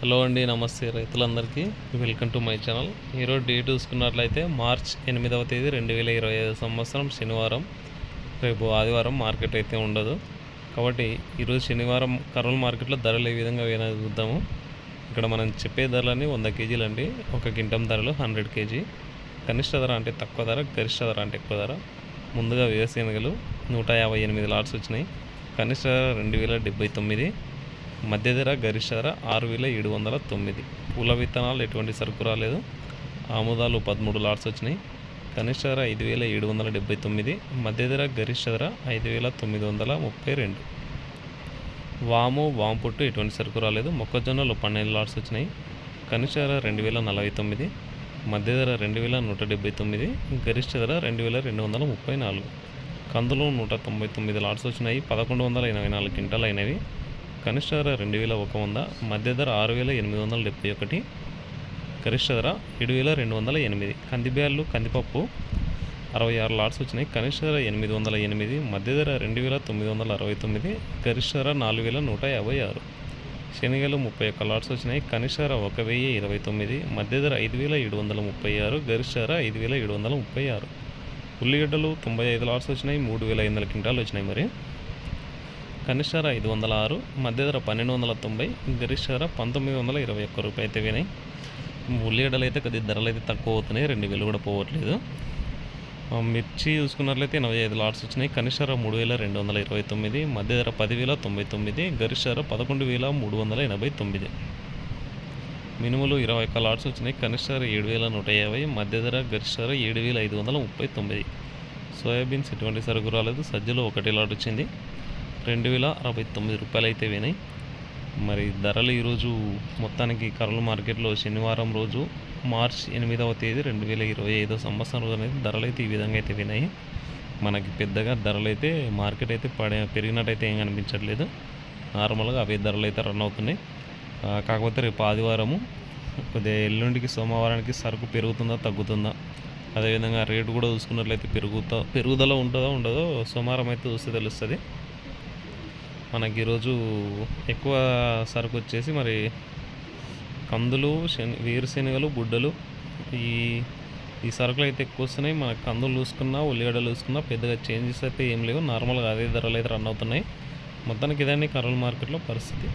Hello అండి, నమస్తే రైతులందరికీ. Welcome to my channel. ఈరోజు డేట్ చూసుకున్నట్లయితే మార్చ్ 8వ తేదీ 2025 సంవత్సరం శనివారం. రేపు ఆదివారం మార్కెట్ అయితే ఉండదు కాబట్టి ఈరోజు శనివారం కర్నూలు మార్కెట్లో ధరలు ఏ విధంగా చూద్దాము. ఇక్కడ మనం చెప్పే ధరలని 100 కేజీలు అండి. ఒక క్వింటం ధరలు 100 కేజీ. కనిష్ట ధర అంటే తక్కువ ధర, గరిష్ట ధర అంటే ఎక్కువ ధర. ముందుగా వేరుశెనగలు 158 లాట్స్ వచ్చినాయి. కనిష్ట ధర 2079, మధ్య ధర గరిష్ట ధర 6709. పూల విత్తనాలు ఎటువంటి సరుకు రాలేదు. ఆముదాలు 13 లాట్స్ వచ్చినాయి. కనిష్ట ధర 5779, మధ్య ధర గరిష్ట ధర 5932. వాము పుట్టు ఎటువంటి సరుకు రాలేదు. మొక్కజొన్నలు 12 లాట్స్ వచ్చినాయి. కనిష్ట ధర 2049, మధ్య ధర 2179, గరిష్ట ధర 2234. కందులు 199 లాట్స్ వచ్చినాయి. 1184 క్వింటాలు అయినవి. కనిష్ట ధర 2100, మధ్య ధర 6871, గరిష్ట ధర 7208. కందిబ్యాళ్ళు కందిపప్పు 66 లాట్స్ వచ్చినాయి. కనిష్ట ధర 808, మధ్య ధర 2969, గరిష్ట ధర 4156. శనగలు 31 లాట్స్ వచ్చినాయి. కనిష్ట ధర 1029, మధ్య ధర 5736, గరిష్ట ధర 5736. ఉల్లిగడ్డలు 95 లాట్స్ వచ్చినాయి. 3500 క్వింటాలు వచ్చినాయి. మరి కనిష్ట ధర 506, మధ్య ధర 1290, గరిష్ట ధర 1921 రూపాయలు అయితే వినాయి. ఉల్లిగడ్డలు అయితే కొద్ది ధరలు అయితే తక్కువ అవుతున్నాయి, 2000 కూడా పోవట్లేదు. మిర్చి చూసుకున్నట్లయితే 85 లాట్స్ వచ్చినాయి. కనిష్ట ధర 3229, మధ్య ధర 10,099, గరిష్ట ధర 11,389. మినుములు 21 లాట్స్ వచ్చినాయి. కనిష్ట ధర 7,150, మధ్య ధర గరిష్ట ధర 7,539. సోయాబీన్స్ ఎటువంటి సరుకు రాలేదు. సజ్జలు 1 లాట్ వచ్చింది, 2069 రూపాయలు అయితే వినాయి. మరి ధరలు ఈరోజు మొత్తానికి కర్నూలు మార్కెట్లో శనివారం రోజు మార్చ్ 8వ తేదీ 2025 సంవత్సరం రోజు అనేది ధరలు అయితే ఈ విధంగా అయితే వినాయి. మనకి పెద్దగా ధరలు అయితే మార్కెట్ అయితే పెరిగినట్టయితే ఏం కనిపించట్లేదు. నార్మల్గా అవే ధరలు అయితే రన్ అవుతున్నాయి. కాకపోతే రేపు ఆదివారము, కొద్దిగా ఎల్లుండికి సోమవారానికి సరుకు పెరుగుతుందా తగ్గుతుందా, అదేవిధంగా రేటు కూడా చూసుకున్నట్లయితే పెరుగుదల ఉంటుందో ఉండదో సోమవారం అయితే చూస్తే తెలుస్తుంది. మనకి ఈరోజు ఎక్కువ సరుకు వచ్చేసి మరి కందులు, వేరుశెనగలు, బుడ్డలు, ఈ సరుకులు అయితే ఎక్కువ వస్తున్నాయి. మనకు కందులు చూసుకున్నా, ఉల్లిగడ్డలు చూసుకున్నా పెద్దగా చేంజెస్ అయితే ఏం లేవు. నార్మల్గా అదే ధరలు అయితే రన్ అవుతున్నాయి. మొత్తానికి ఇదండి కర్నూలు మార్కెట్లో పరిస్థితి.